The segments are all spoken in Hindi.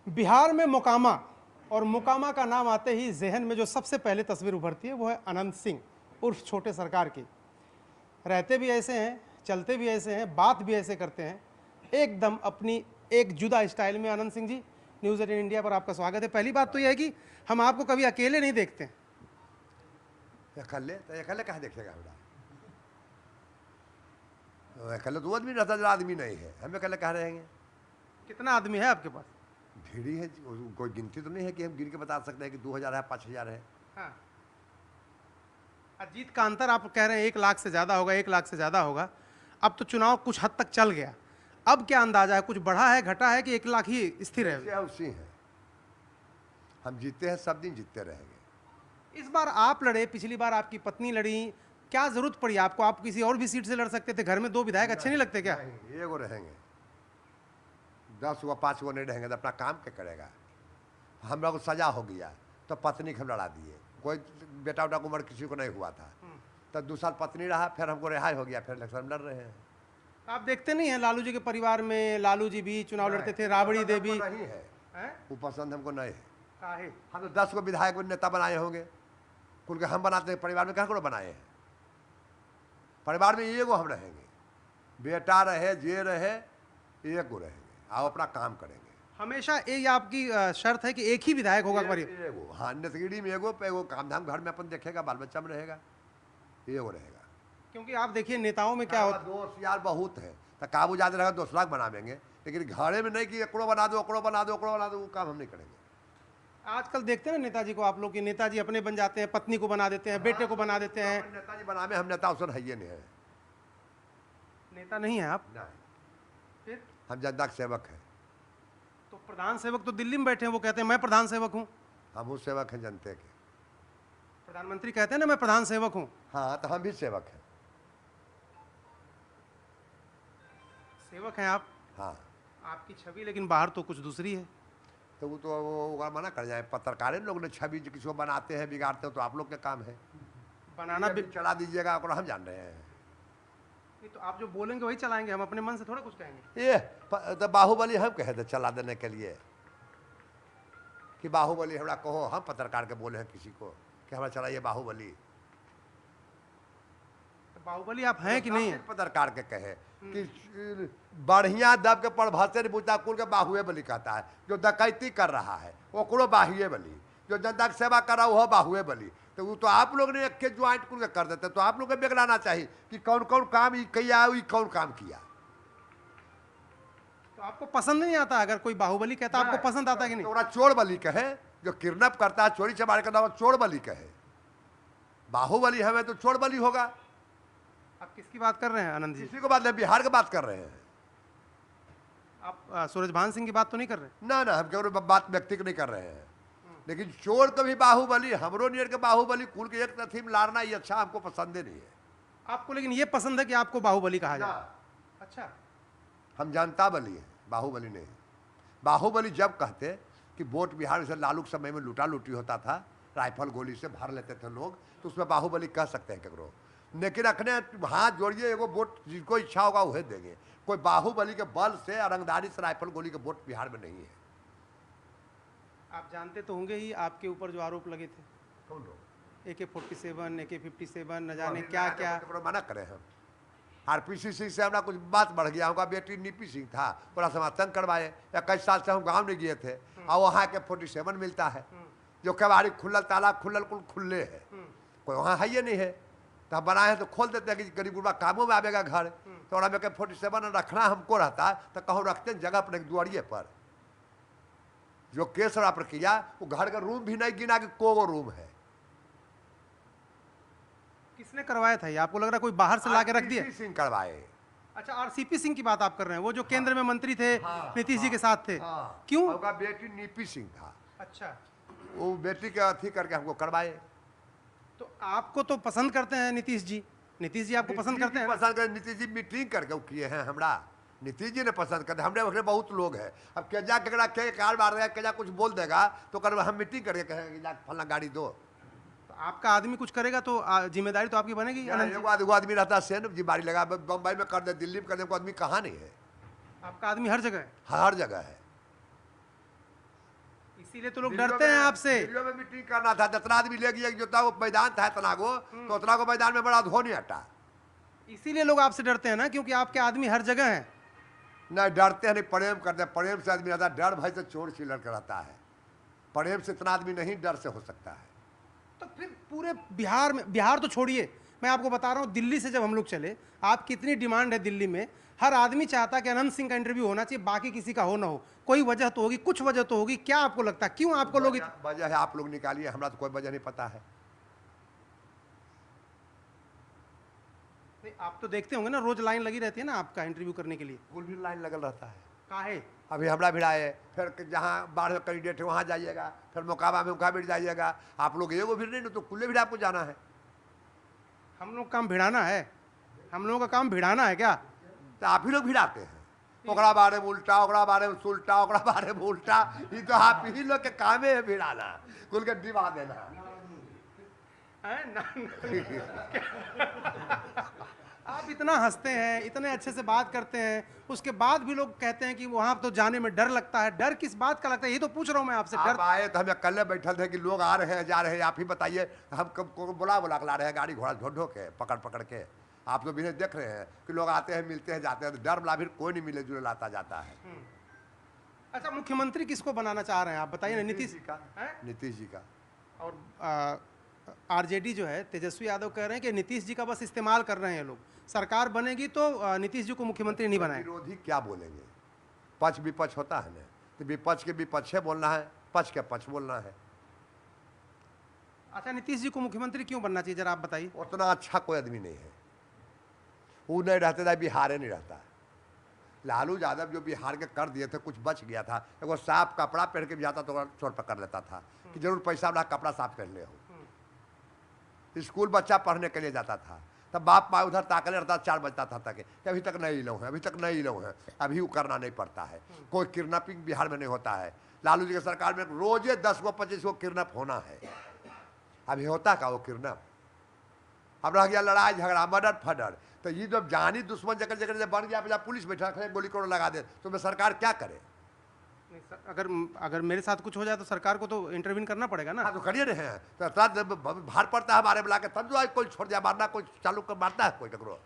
बिहार में मोकामा, और मोकामा का नाम आते ही जहन में जो सबसे पहले तस्वीर उभरती है वो है अनंत सिंह उर्फ छोटे सरकार की। रहते भी ऐसे हैं, चलते भी ऐसे हैं, बात भी ऐसे करते हैं, एकदम अपनी एक जुदा स्टाइल में। अनंत सिंह जी, न्यूज़ 18 इंडिया पर आपका स्वागत है। पहली बात तो यह है कि हम आपको कभी अकेले नहीं देखते। अकेले तो अकेले कहाँ देखेगा हमरा? अकेले तो वो आदमी रहता जो आदमी नहीं है, हम अकेले कहाँ रहेंगे? कितना आदमी है आपके पास? भीड़ी है, कोई गिनती तो नहीं है कि हम गिन के बता सकते हैं कि 2000 है, 5000 है। हाँ, अजीत का अंतर आप कह रहे हैं 1 लाख से ज़्यादा होगा, 1 लाख से ज़्यादा होगा। अब तो चुनाव कुछ हद तक चल गया, अब क्या अंदाजा है? कुछ बढ़ा है, घटा है कि 1 लाख ही स्थिर है? जैसे उसी है, हम जीते हैं, सब दिन जीतते रहेंगे। इस बार आप लड़े, पिछली बार आपकी पत्नी लड़ी, क्या जरूरत पड़ी आपको? आप किसी और भी सीट से लड़ सकते थे। घर में 2 विधायक अच्छे नहीं लगते क्या? नहीं, एगो रहेंगे, 10 गो 5 गो नहीं रहेंगे तो अपना काम क्या करेगा? हम लोग को सजा हो गया तो पत्नी को हम लड़ा दिए, कोई बेटा उटा उम्र किसी को नहीं हुआ था, तो 2 साल पत्नी रहा, फिर हमको रिहाई हो गया, फिर इलेक्शन लड़ रहे हैं। आप देखते नहीं हैं लालू जी के परिवार में लालू जी भी चुनाव लड़ते थे, राबड़ी देवी? नहीं है, हैं? वो पसंद हमको नहीं है। काहे? हम तो 10 को विधायक नेता बनाए होंगे, कुल के हम बनाते हैं, परिवार में कहाँ को बनाए हैं? परिवार में एगो हम रहेंगे, बेटा रहे जे रहे एगो रहेंगे, आप अपना काम करेंगे। हमेशा ये आपकी शर्त है कि एक ही विधायक होगा परिवार? एगो, हाँ, नेतगिरी में एगो पे एगो, काम धाम घर में अपन देखेगा, बाल बच्चा में रहेगा, एगो रहेगा। क्योंकि आप देखिए नेताओं में क्या होता है, दोस्त यार बहुत है, तो काबू ज्यादा रहेगा 2 लाख बनावेंगे, लेकिन घरे में नहीं कि एकड़ो बना दो, एकड़ो बना दो, एकड़ो बना दो, वो काम हम नहीं करेंगे। आजकल देखते हैं ना नेताजी को आप लोग, कि नेताजी अपने बन जाते हैं, पत्नी को बना देते हैं, बेटे को बना देते हैं। नेताजी बनावे, हम नेता उसन है नहीं है। नेता नहीं है आप? नहीं, फिर? हम जनता के सेवक हैं। तो प्रधान सेवक तो दिल्ली में बैठे हैं, वो कहते हैं मैं प्रधान सेवक हूँ। हम उस सेवक हैं जनते के। प्रधानमंत्री कहते हैं ना मैं प्रधान सेवक हूँ। हाँ, तो हम भी सेवक हैं। सेवक हैं आप? हाँ, आपकी छवि लेकिन बाहर तो कुछ दूसरी है। तो वो तो वो मना कर जाए, पत्रकारें लोग ने छवि किसी को बनाते हैं, बिगाड़ते हैं, तो आप लोग का काम है बनाना भी। चला दीजिएगा, और हम जान रहे हैं। नहीं तो आप जो बोलेंगे वही चलाएंगे, हम अपने मन से थोड़ा कुछ कहेंगे। ये तो बाहुबली हम कहे थे चला देने के लिए, कि बाहुबली हमरा कहो, हम पत्रकार के बोले हैं किसी को कि हमारा चलाइए बाहुबली। तो बाहुबली आप हैं कि नहीं है? पत्रकार के कहे कि बढ़िया दब के पढ़भते बुझता कुल के बाहुए बली कहता है, जो डकैती कर रहा है ओकरो बाहुए बली, जो जनता की सेवा कर रहा है वो बाहुए बली। तो वो तो आप लोग ने एक के ज्वाइंट कुल के कर देते, तो आप लोग को बिगड़ाना चाहिए कि कौन कौन काम किया, कौन काम किया। तो आपको पसंद नहीं आता? अगर कोई बाहुबली कहता आपको पसंद आता कि नहीं? तो चोर बली कहे, जो किडनैप करता है, चोरी चमारी करता है, चोर बली कहे। बाहुबली हमें तो चोर बली होगा। आप किसकी बात कर रहे हैं आनंद जी? किसी को बात नहीं, बिहार की बात कर रहे हैं। आप सूरजभान सिंह की बात तो नहीं कर रहे? ना ना, हम केवल बात व्यक्ति की नहीं कर रहे हैं, लेकिन चोर तो भी बाहुबली, हमरो नियर के बाहुबली, कुल के एक तथीम लारना, ये अच्छा हमको पसंद ही नहीं है। आपको लेकिन ये पसंद है कि आपको बाहुबली कहा जाए? अच्छा, हम जनता बली हैं, बाहुबली नहीं। बाहुबली जब कहते कि वोट बिहार से लालू के समय में लूटा लूटी होता था, राइफल गोली से भर लेते थे लोग, तो उसमें बाहुबली कह सकते हैं केकरो, लेकिन अखने हाथ जोड़िए, एगो वोट जिनको इच्छा होगा वह देंगे। कोई बाहुबली के बल से, रंगदारी से राइफल गोली के वोट बिहार में नहीं है। आप जानते तो होंगे ही आपके ऊपर जो आरोप लगे थे, कौन लोग? AK-47, AK-57, न जाने क्या क्या। मना करें हम। RPC सिंह से हमारा कुछ बात बढ़ गया, उनका बेटी नीपी सिंह था, पूरा समर्थन करवाए। 21 साल से हम गांव नहीं गए थे, और वहाँ AK-47 मिलता है, जो कबाड़ी खुलल, तालाब खुलल, कुल खुले है, कोई वहाँ है ये नहीं है, तो हम बनाए हैं तो खोल देते हैं कि गरीब गुरबा कामों में आवेगा घर। तो में AK-47 रखना हमको रहता है, तो कहूँ रखते हैं जगह अपने दुआरिये पर। जो केस रहा प्रक्रिया, वो घर का रूम भी नहीं गिना कि को रूम है। किसने करवाया था ये? आपको लग रहा है कोई बाहर से ला के रख दिया? RCP सिंह करवाए। अच्छा, RCP सिंह की बात आप कर रहे हैं, वो जो केंद्र में मंत्री थे, नीतीश जी के साथ थे? क्यों? उनका बेटी नीपी सिंह था। अच्छा, वो बेटी के अथी करके हमको करवाए। तो आपको तो पसंद करते हैं नीतीश जी? नीतीश जी आपको पसंद करते हैं? पसंद कर, नीतीश जी मीटिंग करके किए हैं हमरा, नीतीश जी ने पसंद करते, हमने वगैरह बहुत लोग हैं। अब केजा केकड़ा के कार मार देगा, केजा कुछ बोल देगा, तो कर हम मीटिंग करके कहेंगे जा फलना गाड़ी दो। तो आपका आदमी कुछ करेगा तो जिम्मेदारी तो आपकी बनेगी। एगो आदमी रहता है जिम्मेदारी लगा, बम्बई में कर दे, दिल्ली में कर दे, आदमी कहाँ नहीं है? आपका आदमी हर जगह है? हर जगह है। इसीलिए तो लोग डरते हैं आपसे। दिल्ली में मीटिंग करना था, जितना आदमी ले गया जो था वो मैदान था इतना को, तो उतना को मैदान में बड़ा धो नहीं हटा। इसीलिए लोग आपसे डरते हैं ना, क्योंकि आपके आदमी हर जगह हैं। नहीं डरते हैं, नहीं प्रेम करते हैं। प्रेम से आदमी रहता है, डर भय से चोर चिल्लर कर रहता है। प्रेम से इतना आदमी नहीं डर से हो सकता है। तो फिर पूरे बिहार में, बिहार तो छोड़िए, मैं आपको बता रहा हूँ दिल्ली से जब हम लोग चले, आपकी इतनी डिमांड है दिल्ली में, हर आदमी चाहता है कि अनंत सिंह का इंटरव्यू होना चाहिए, बाकी किसी का हो ना हो। कोई वजह तो होगी, कुछ वजह तो होगी। क्या आपको लगता है क्यों आपको लोग वजह है आप लोग निकालिए, हमरा तो कोई वजह नहीं पता है। नहीं, आप तो देखते होंगे ना, रोज लाइन लगी रहती है ना आपका इंटरव्यू करने के लिए। कुल भी लाइन लगल रहता है। काहे? अभी हमरा भिड़ाए, फिर जहाँ बाढ़ कैंडिडेट है वहाँ जाइएगा, फिर मोकामा में उनका भिड़ जाइएगा। आप लोग एगो भीड़ नहीं तो कुल्ले भीड़ आपको जाना है। हम लोग काम भिड़ाना है? हम लोगों का काम भिड़ाना है क्या? तो आप ही लोग भिड़ाते हैं। ओकरा बारे में उल्टा, ओकरा बारे में सुलटा, ओकरा बारे में उल्टा। ये तो आप ही लोग के कामे है भिड़ाना, कुल के डिबा देना है ना? आप इतना हंसते हैं, इतने अच्छे से बात करते हैं, उसके बाद भी लोग कहते हैं कि वहां तो जाने में डर लगता है। डर किस बात का लगता है, ये तो पूछ रहा हूं मैं आपसे। आप डर आए तो हमें कल बैठल थे कि लोग आ रहे हैं जा रहे हैं, आप ही बताइए। हम कब को बुला बुला के ला रहे हैं, गाड़ी घोड़ा ढो ढो के पकड़ पकड़ के। आप लोग भी देख रहे हैं कि लोग आते हैं मिलते हैं जाते हैं, तो डर वाला फिर कोई नहीं मिले जुले लाता जाता है। अच्छा, मुख्यमंत्री किसको बनाना चाह रहे हैं आप बताइए ना? नीतीश जी का। नीतीश जी का। और आरजेडी जो है, तेजस्वी यादव कह रहे हैं कि नीतीश जी का बस इस्तेमाल कर रहे हैं लोग, सरकार बनेगी तो नीतीश जी को मुख्यमंत्री नहीं बनाए। विरोधी क्या बोलेंगे? पक्ष विपक्ष होता है ना, तो विपक्ष के विपक्ष बोलना है, पक्ष के पक्ष बोलना है। अच्छा, नीतीश जी को मुख्यमंत्री क्यों बनना चाहिए जरा आप बताइए। उतना अच्छा कोई आदमी नहीं है, वो नहीं रहते थे, बिहार नहीं रहता। लालू यादव जो बिहार के कर दिए थे, कुछ बच गया था। एगो साफ कपड़ा पहन के भी जाता तो चोर पकड़ लेता था कि जरूर पैसा वाला कपड़ा साफ कर ले हो। स्कूल बच्चा पढ़ने के लिए जाता था, तब बाप माँ उधर ताकले रहता, 4 बजता था तक कि अभी तक नहीं लो है, अभी तक नहीं लो है। अभी वो करना नहीं पड़ता है। कोई किडनैपिंग बिहार में नहीं होता है। लालू जी की सरकार में रोजे 10 गो 25 गो किडनैप होना है। अभी होता का वो किडनैप? अब रह गया लड़ाई झगड़ा, मर्डर फर्डर। तो ये जब जानी दुश्मन जगह जगह जब बन गया, पुलिस बैठा रखे, गोली कोड़ लगा दे, तो मैं सरकार क्या करे? नहीं सर, अगर मेरे साथ कुछ हो जाए तो सरकार को तो इंटरवीन करना पड़ेगा ना। हाँ तो करिए रहे हैं, तो भार पड़ता है हमारे बुला के, तब जो कोई छोड़ दिया मारना, कोई चालू कर मारता है कोई ककरो।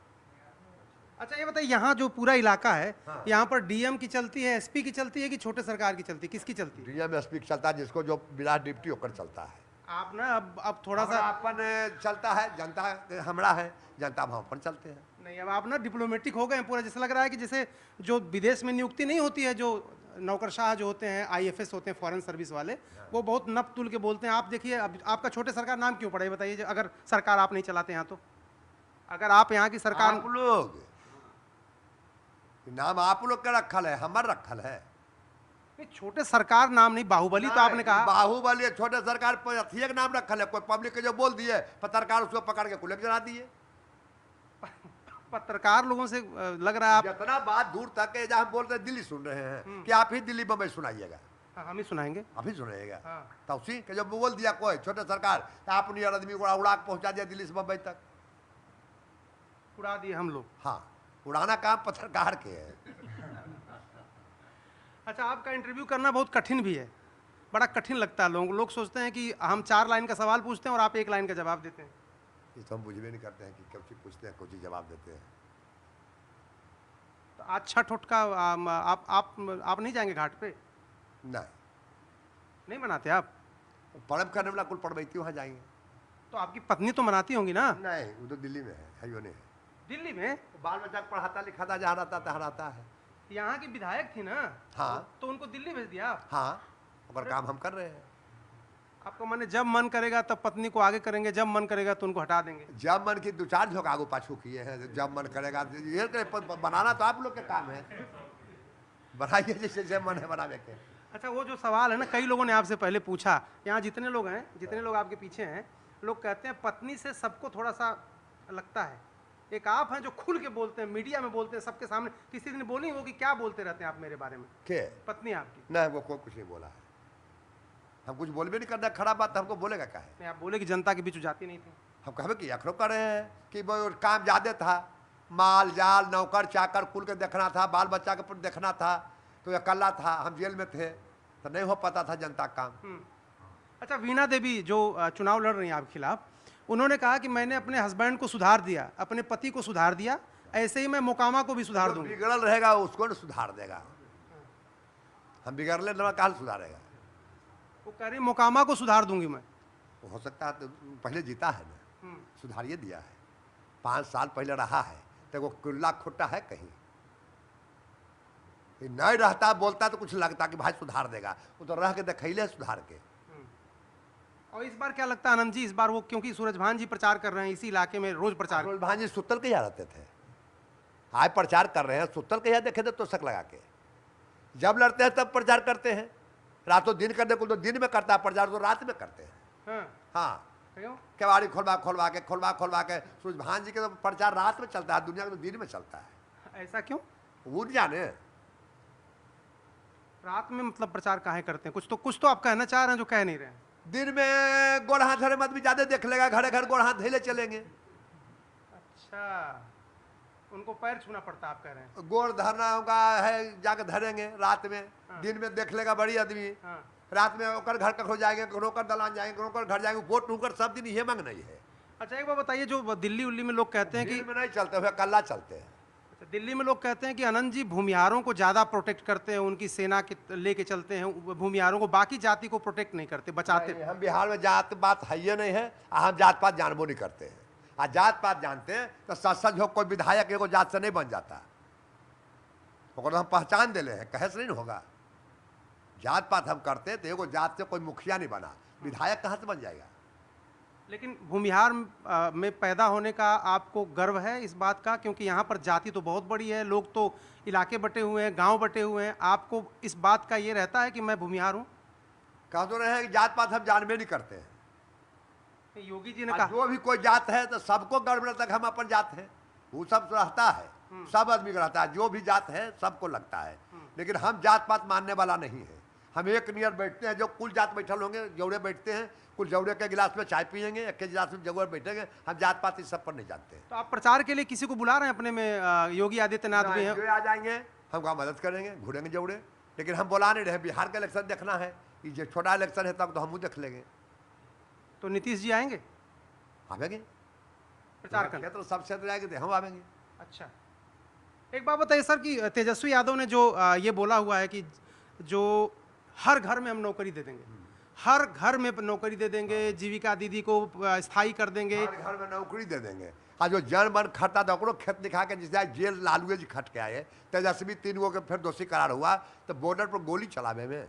अच्छा ये बताइए, यहाँ जो पूरा इलाका है, हाँ। यहाँ पर डीएम की चलती है, एसपी की चलती है कि छोटे सरकार की चलती है, किसकी चलती है? डीएम एसपी चलता है, जिसको जो बिलास डिप्टी होकर चलता है। आप ना अब थोड़ा सा अपन चलता है, जनता हमरा है, जनता हम अपन चलते हैं। नहीं, अब आप ना डिप्लोमेटिक हो गए पूरा। जैसे लग रहा है कि जैसे जो विदेश में नियुक्ति नहीं होती है, जो नौकरशाह जो होते हैं, आईएफएस होते हैं, फॉरेन सर्विस वाले, वो बहुत नप तुल के बोलते हैं। आप देखिए, अब आपका छोटे सरकार नाम क्यों पड़ा, ये बताइए। अगर सरकार आप नहीं चलाते यहाँ तो, अगर आप यहाँ की सरकार, आप लोग नाम आप लोग का रखल है, हमार रखल है। नहीं, छोटे सरकार नाम नहीं, बाहुबली तो आपने कहा। बाहुबली छोटे सरकार पर अथिया का नाम रखल है। कोई पब्लिक के जो बोल दिए, पत्रकार उसको पकड़ के कुलक जला दिए। पत्रकार लोगों से लग रहा है आप, जितना बात दूर तक है, जहाँ हम बोल रहे हैं दिल्ली सुन रहे हैं कि आप ही दिल्ली बम्बई सुनाइएगा। हाँ, हम ही सुनाएंगे, आप ही सुनाइएगा। हाँ। तो उसी के जब बोल दिया कोई छोटे सरकार, तो आप उन्हीं आदमी को उड़ा के पहुंचा दिया दिल्ली से बम्बई तक, उड़ा दिए हम लोग। हाँ, उड़ाना काम पत्रकार के है। अच्छा, आपका इंटरव्यू करना बहुत कठिन भी है, बड़ा कठिन लगता है। लोग सोचते हैं कि हम 4 लाइन का सवाल पूछते हैं और आप 1 लाइन का जवाब देते हैं। ये तो हम बुझवे नहीं करते हैं कि कुछ पूछते हैं, कुछ जवाब देते हैं। तो आज छठ उठ का आप नहीं जाएंगे घाट पे? नहीं बनाते आप? पर्व करने वाला कुल पढ़वैती वहाँ जाएंगे। तो आपकी पत्नी तो मनाती होंगी ना? नहीं, वो तो दिल्ली में है, यो नहीं है। दिल्ली में? तो बाल बच्चा को पढ़ाता लिखाता जहाँ रहता तहाँ है। यहाँ की विधायक थी ना? हाँ। तो उनको दिल्ली भेज दिया? हाँ, और काम हम कर रहे हैं। आपको माने जब मन करेगा तब पत्नी को आगे करेंगे, जब मन करेगा तो उनको हटा देंगे? जब मन की 2-4 झोंक आगू पाछू किए हैं। जब मन करेगा ये बनाना तो आप लोग के काम है, बनाइए जैसे जब मन है बनाने के। अच्छा, वो जो सवाल है ना, कई लोगों ने आपसे पहले पूछा, यहाँ जितने लोग हैं, जितने लोग आपके पीछे हैं, लोग कहते हैं पत्नी से सबको थोड़ा सा लगता है। एक आप हैं जो खुल के बोलते हैं, मीडिया में बोलते हैं, सबके सामने। किसी दिन बोली होगी क्या बोलते रहते हैं आप मेरे बारे में? के पत्नी आपकी? नहीं, वो कोई कुछ नहीं बोला है। हम कुछ बोलबे नहीं करना, खराब बात हमको बोलेगा क्या है? नहीं, आप बोले कि जनता के बीच जाती नहीं थी। हम कहे कि अखरो कर रहे हैं कि वो काम ज्यादा था, माल जाल नौकर चाकर कुल के देखना था, बाल बच्चा के देखना था, तो अकेला था, हम जेल में थे, तो नहीं हो पाता था जनता का काम। अच्छा, वीणा देवी जो चुनाव लड़ रही हैं आपके खिलाफ, उन्होंने कहा कि मैंने अपने हस्बैंड को सुधार दिया, अपने पति को सुधार दिया, ऐसे ही मैं मोकामा को भी सुधार जो दूंगी। बिगड़ल रहेगा उसको न सुधार देगा, हम बिगड़ले न कहाँ सुधारेगा। वो कह रही मोकामा को सुधार दूंगी मैं। हो सकता है तो पहले जीता है ना, सुधारिए दिया है, 5 साल पहले रहा है, तो वो कुल्ला खुट्टा है कहीं ये नहीं रहता, बोलता तो कुछ लगता कि भाई सुधार देगा, वो तो रह के दिखैले सुधार के। और इस बार क्या लगता है आनंद जी, इस बार वो क्योंकि सूरजभान जी प्रचार कर रहे हैं इसी इलाके में, रोज प्रचार। सूरजभान जी सुतल के यहाँ रहते थे, आज प्रचार कर रहे हैं, सुतल के यहाँ देखे थे तो शक लगा के, जब लड़ते हैं तब प्रचार करते हैं, रातों दिन करने को तो दिन में करता है प्रचार, तो रात में करते हैं। हाँ केवाड़ी खोलवा के सूरजभान जी के तो प्रचार रात में चलता है, दुनिया का तो दिन में चलता है। ऐसा क्यों? वो नहीं जाने रात में मतलब प्रचार काहे करते हैं? कुछ तो आप कहना चाह रहे हैं जो कह नहीं रहे हैं। दिन में गोड़ हाथ धरे मत भी ज्यादा देख लेगा, घरे घर गोड़ हाथ धैले चलेंगे। अच्छा, उनको पैर छूना पड़ता है आप कह रहे हैं? गोड़ धरना होगा है, जाके धरेंगे रात में। दिन में देख लेगा बड़ी आदमी, रात में ओकर घर कखो जाएंगे, ओकर दलान जाएंगे, ओकर घर जाएंगे, वोट टूकर सब दिन ये मांग नहीं है। अच्छा, एक बात बताइए, जो दिल्ली उल्ली में लोग कहते हैं कि में नहीं चलते हुए कल्ला चलते हैं। दिल्ली में लोग कहते हैं कि आनंद जी भूमिहारों को ज्यादा प्रोटेक्ट करते हैं, उनकी सेना के लेके चलते हैं भूमिहारों को, बाकी जाति को प्रोटेक्ट नहीं करते, बचाते। हम बिहार में जात पात है ये नहीं है, हम जात पात जानबो नहीं करते हैं। आज जात पात जानते हैं तो सच हो कोई विधायक एगो जात से नहीं बन जाता, तो हम पहचान दे हैं, कहे से नहीं होगा। जात पात हम करते तो एगो जात से कोई मुखिया नहीं बना, विधायक कहाँ से बन जाएगा। लेकिन भूमिहार में पैदा होने का आपको गर्व है इस बात का, क्योंकि यहाँ पर जाति तो बहुत बड़ी है, लोग तो इलाके बटे हुए हैं, गांव बटे हुए हैं, आपको इस बात का ये रहता है कि मैं भूमिहार हूँ? कह तो रहे हैं कि जात पात हम जानबे नहीं करते हैं। योगी जी ने कहा जो भी कोई जात है तो सबको गर्व रहता है हम अपन जात है, वो सब रहता है, सब आदमी का रहता है, जो भी जात है सबको लगता है। लेकिन हम जात पात मानने वाला नहीं है, हम एक नियर बैठते हैं, जो कुल जात बैठल होंगे जौड़े बैठते हैं, कुल जौड़े के गिलास में चाय पियेंगे, एक के गिलास में जगह बैठेंगे, हम जात पात इस सब पर नहीं जानते हैं। तो आप प्रचार के लिए किसी को बुला रहे हैं अपने में? योगी आदित्यनाथ भी हैं, जो आ जाएंगे हम वहाँ मदद करेंगे, घूरेंगे जौड़े, लेकिन हम बुला नहीं रहे। बिहार का इलेक्शन देखना है, ये छोटा इलेक्शन है तब तो हम देख लेंगे। तो नीतीश जी आएंगे? आवेंगे प्रचार करने तो सब क्षेत्र जाएंगे तो हम आवेंगे। अच्छा, एक बात बताइए सर कि तेजस्वी यादव ने जो ये बोला हुआ है कि जो हर घर में हम नौकरी दे देंगे, हर घर में नौकरी दे देंगे, जीविका दीदी को स्थायी कर देंगे, हर घर में नौकरी दे देंगे। आज जो जन बन खटता था ओकरो खेत दिखा के, जिस जेल लालू जी खट के आए, तेजस्वी 3 गो के फिर दोषी करार हुआ, तो बॉर्डर पर गोली चलावे में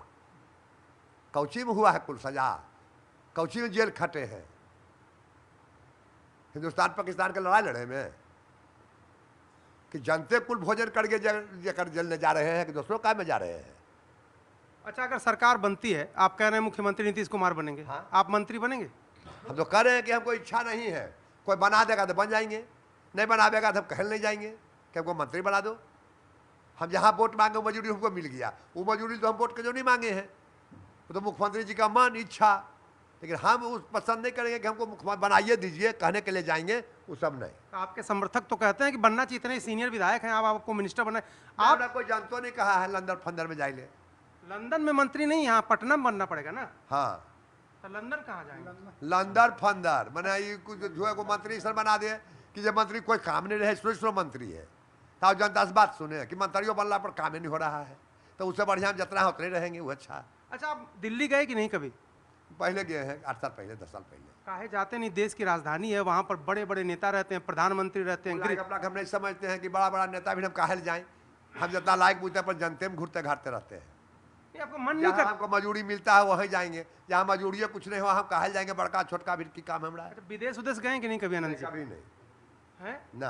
कौची में हुआ है कुल सजा, कौची में जेल खटे हैं, हिंदुस्तान पाकिस्तान के लड़ाई लड़े में कि जनते कुल भोजन करके जलने जा रहे हैं कि दूसरों काम में जा रहे हैं। अच्छा, अगर सरकार बनती है, आप कह रहे हैं मुख्यमंत्री नीतीश कुमार बनेंगे, हाँ? आप मंत्री बनेंगे? हम तो कह रहे हैं कि हमको इच्छा नहीं है, कोई बना देगा तो बन जाएंगे, नहीं बनावेगा तो हम कहल नहीं जाएंगे कि हमको मंत्री बना दो। हम जहाँ वोट मांगे मजूरी हमको मिल गया, वो मजूरी तो हम वोट के जो नहीं मांगे हैं, वो तो मुख्यमंत्री जी का मन इच्छा, लेकिन हम उस पसंद नहीं करेंगे कि हमको मुख्यमंत्री बनाइए दीजिए, कहने के लिए जाएंगे, वो सब नहीं। आपके समर्थक तो कहते हैं कि बनना चाहिए, इतने सीनियर विधायक हैं, आप आपको मिनिस्टर बनाए। आप कोई जानतो नहीं कहा है लंदन फंदर में जाइले, लंदन में मंत्री नहीं, यहाँ पटना में बनना पड़ेगा ना। हाँ तो लंदन कहाँ जाएंगे? लंदर फंदर मैंने ये कुछ जो है को मंत्री सर बना दिए कि जब मंत्री कोई काम नहीं रहे, इसरो मंत्री है, तो जनता से बात सुने कि मंत्रियों बनला पर काम ही नहीं हो रहा है, तो उससे बढ़िया हम जितना उतने रहेंगे वो अच्छा। अच्छा, आप दिल्ली गए कि नहीं कभी? पहले गए हैं, 8 साल पहले, 10 साल पहले। काहे जाते नहीं? देश की राजधानी है, वहाँ पर बड़े बड़े नेता रहते हैं, प्रधानमंत्री रहते हैं। अपना हम नहीं समझते हैं कि बड़ा बड़ा नेता भी हम काहे जाएं, हम जितना लायक पूछते पर जनते में घूरते घाटते रहते हैं। आपको मन नहीं जहाँ करता? हमको मजूरी मिलता है वहीं जाएंगे, जहाँ मजूरी कुछ नहीं हो हम काहे जाएंगे, बड़का छोटका भी की काम हमरा है। विदेश उदेश गए कि नहीं कभी आनंद जी? कभी नहीं है ना,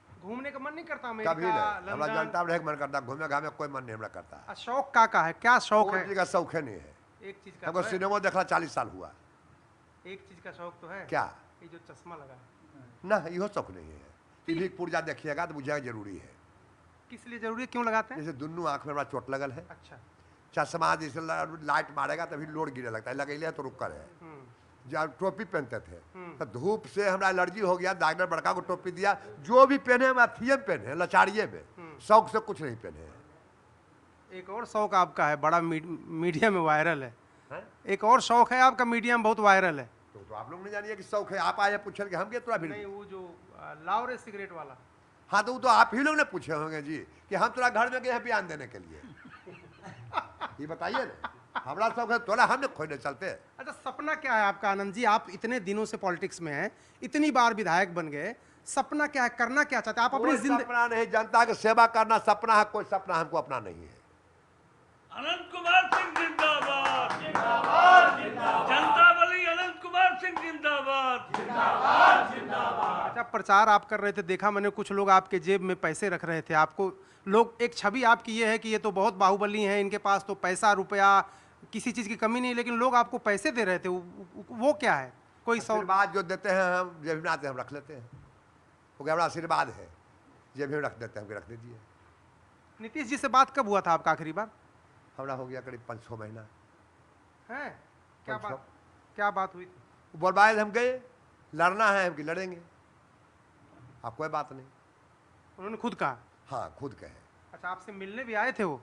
घूमने का मन नहीं करता? कभी अमेरिका, नहीं, हमरा जनता में मन करता, घूमे घामे कोई मन नहीं हमरा करता। शौक का है, क्या शौक है? का शौक है नहीं है, एक चीज का हमको तो है, सिनेमा देखला 40 साल हुआ। एक चीज का शौक तो है। क्या? ये जो चश्मा लगा है, ना इहो शौक नहीं है, टीवी पुर्जा देखिएगा तो बुझेगा जरूरी है। किस लिए जरूरी है, क्यों लगाते हैं? जैसे दुनू आँख में बड़ा चोट लगल है, अच्छा, चश्मा जैसे लाइट मारेगा तभी लोड गिरे लगता है, लगेले है तो रुक कर है। जब टोपी पहनते थे तो धूप से हमरा एलर्जी हो गया, डॉक्टर बड़का को टोपी दिया, जो भी पहने हम अथिये में पहने, लचाड़िए में, शौक से कुछ नहीं पहने। एक और शौक आपका है, बड़ा मीडिया में वायरल है। हैं? एक और शौक है आपका, मीडिया में बहुत वायरल है। तो आप लोग नहीं जानिए कि शौक है, आप आए पूछ के हम के तोरा भी नहीं, वो जो लाओ रे सिगरेट वाला। हाँ तो वो तो आप ही लोग ने पूछे होंगे जी कि हम तोरा घर में गए हैं बयान देने के लिए। ये बताइए ना, हमारा शौक है तोरा हमने खोजने चलते। अच्छा, सपना क्या है आपका आनंद जी? आप इतने दिनों से पॉलिटिक्स में हैं, इतनी बार विधायक बन गए, सपना क्या है, करना क्या चाहते हैं आप अपनी कोई जिंदगी? सपना नहीं, जनता की सेवा करना सपना है, कोई सपना हमको अपना नहीं है। अनंत कुमार सिंह जिंदाबाद, जिंदाबाद, जिंदाबाद। जनता बली अनंत कुमार सिंह जिंदाबाद, जिंदाबाद, जिंदाबाद। अच्छा, प्रचार आप कर रहे थे, देखा मैंने कुछ लोग आपके जेब में पैसे रख रहे थे। आपको लोग, एक छवि आपकी ये है कि ये तो बहुत बाहुबली हैं, इनके पास तो पैसा रुपया किसी चीज़ की कमी नहीं, लेकिन लोग आपको पैसे दे रहे थे, वो क्या है? कोई सौ आशीर्वाद जो देते हैं हम जेब में आते हम रख लेते हैं, वो क्या बड़ा आशीर्वाद है, जेब में रख देते हैं, हमको रख दीजिए। नीतीश जी से बात कब हुआ था आपका आखिरी बार? हमारा हो गया करीब 5-6 महीना है क्या अच्छा। बात, क्या बात हुई थी? बोलबाज हम गए, लड़ना है हमकी लड़ेंगे, आप कोई बात नहीं। उन्होंने खुद कहा? हाँ खुद कहे। अच्छा, आपसे मिलने भी आए थे वो?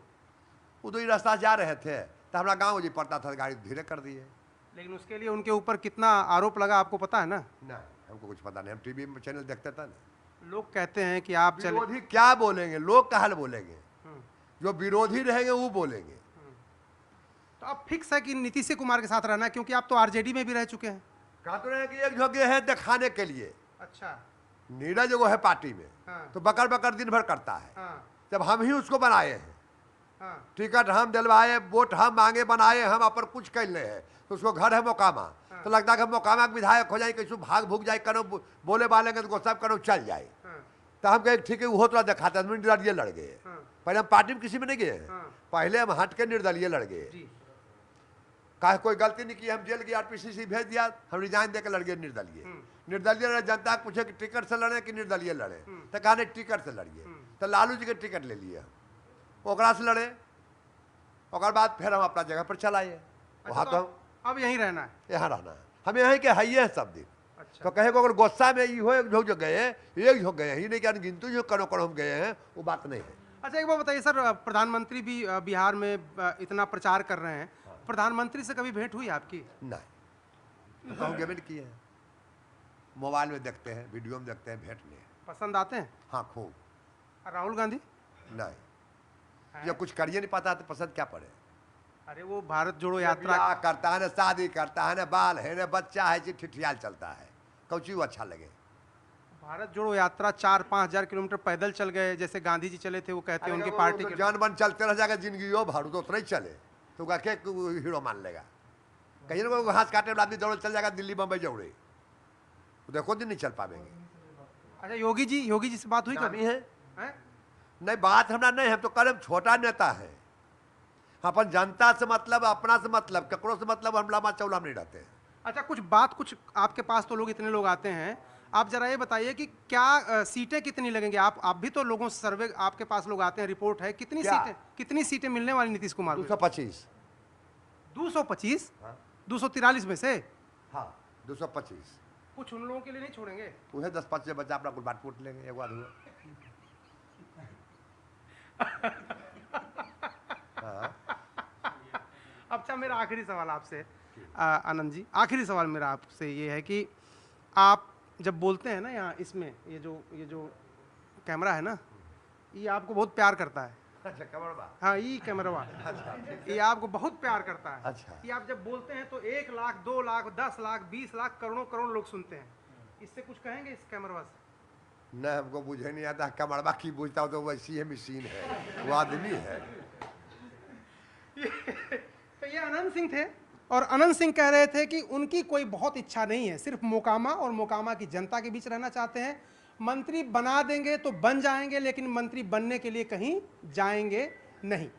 तो ही रास्ता जा रहे थे तो हमारा गाँव जी पड़ता था, गाड़ी धीरे कर दिए। लेकिन उसके लिए उनके ऊपर कितना आरोप लगा आपको पता है ना? नहीं हमको कुछ पता नहीं, हम टीवी में चैनल देखते था ना। लोग कहते हैं कि आप चले। विरोधी क्या बोलेंगे, लोग का हाल बोलेंगे, जो विरोधी रहेंगे वो बोलेंगे। तो अब फिक्स है कि नीतीश कुमार के साथ रहना है, क्योंकि आप तो आरजेडी में भी रह चुके हैं। कहते रहे कि एक जगह है दिखाने के लिए, अच्छा। नीरज जो है पार्टी में हाँ। तो बकर बकर दिन भर करता है। हाँ। जब हम ही उसको बनाए हैं, हाँ। टिकट हम दिलवाए, वोट हम मांगे, बनाए, हम अपन कुछ कर ले हैं, तो उसको घर है मोकामा। तो लगता है कि मोकामा के विधायक हो जाए, कैसे भाग भूग जाए, करो बोले बालेंगे तो सब करो चल जाए। तो हम कहे ठीक है, वो थोड़ा दिखाते हैं, निर्दलीय लड़ गए। पहले हम पार्टी में किसी में नहीं गए हैं, पहले हम हट के निर्दलीय लड़ गए। कहा कोई गलती नहीं की, हम जेल गए, आरपीसीसी भेज दिया, हम रिजाइन देकर लड़ गए निर्दलीय। निर्दलीय लड़े, जनता पूछे कि टिकट से लड़े कि निर्दलीय लड़े, तो कहा नहीं टिकट से लड़िए। तो लालू जी के टिकट ले लिए, ओकरा से लड़े, और बाद फिर हम अपना जगह पर चलाए। वहाँ तो हम अब यहीं रहना है? यहाँ रहना है, हम यहीं के है हैं सब दिन। अच्छा। तो कहे को अगर गुस्सा में ये हो एक जो गए, एक जो गए ही नहीं, क्या गिनती जो करो करो हम गए हैं, वो बात नहीं है। अच्छा, एक बात बताइए सर, प्रधानमंत्री भी बिहार में इतना प्रचार कर रहे हैं, प्रधानमंत्री से कभी भेंट हुई आपकी? नहीं, कहूँ गेमेंट किए हैं, मोबाइल में देखते हैं, वीडियो में देखते हैं, भेंट नहीं। पसंद आते हैं? हाँ खूब। राहुल गांधी? नहीं, जब कुछ करिए नहीं पाता तो पसंद क्या पड़े। अरे वो भारत जोड़ो यात्रा ब्याह करता है ना, शादी करता है ना, बाल है ना, बच्चा है, ठिठियाल चलता है, कौची अच्छा लगे। भारत जोड़ो यात्रा 4-5 हजार किलोमीटर पैदल चल गए, जैसे गांधी जी चले थे, वो कहते हैं उनकी पार्टी के। जान बन चलते रह जाएगा जिंदगी, हो भाड़ू तो उतना ही चले, तो क्या हीरो मान लेगा। कहीं ना कोई घास काटे आदमी दौड़ चल जाएगा दिल्ली बम्बई जौड़े, देखो दिन नहीं चल पाएंगे। अच्छा, योगी जी से बात हुई कभी कभी? है नहीं, बात हमारा नहीं, हम तो कलम छोटा नेता है, अपन जनता से मतलब, अपना से मतलब, ककड़ों से मतलब, हम लामा चौला नहीं रहते हैं। अच्छा, कुछ आपके पास तो लोग इतने लोग आते हैं, आप जरा ये बताइए कि क्या सीटें कितनी लगेंगी? आप भी तो लोगों से सर्वे, आपके पास लोग आते हैं, रिपोर्ट है, कितनी सीटें मिलने वाली नीतीश कुमार को? 225। 225? हाँ। 243 में से? हाँ 225। कुछ उन लोगों के लिए नहीं छोड़ेंगे? उन्हें 10-15 बच्चा अपना कुछ बात पूछ लेंगे, एक बार हुआ। अच्छा, मेरा आखिरी सवाल आपसे, आनंद जी, आखिरी सवाल मेरा आपसे ये है कि आप जब बोलते हैं ना यहाँ, इसमें ये जो कैमरा है ना, ये आपको बहुत प्यार करता है। अच्छा कैमरा? हाँ, ये कैमरा ये आपको बहुत प्यार करता है। अच्छा। ये आप जब बोलते हैं तो 1 लाख, 2 लाख, 10 लाख, 20 लाख, करोड़ों लोग सुनते हैं। इससे कुछ कहेंगे इस कैमरा से? नहीं, हमको बुझे नहीं आता, कैमरा की बुझता हो तो वैसी है, मशीन है, वो आदमी है। तो ये अनंत सिंह थे, और अनंत सिंह कह रहे थे कि उनकी कोई बहुत इच्छा नहीं है, सिर्फ मोकामा और मोकामा की जनता के बीच रहना चाहते हैं। मंत्री बना देंगे तो बन जाएंगे, लेकिन मंत्री बनने के लिए कहीं जाएंगे नहीं।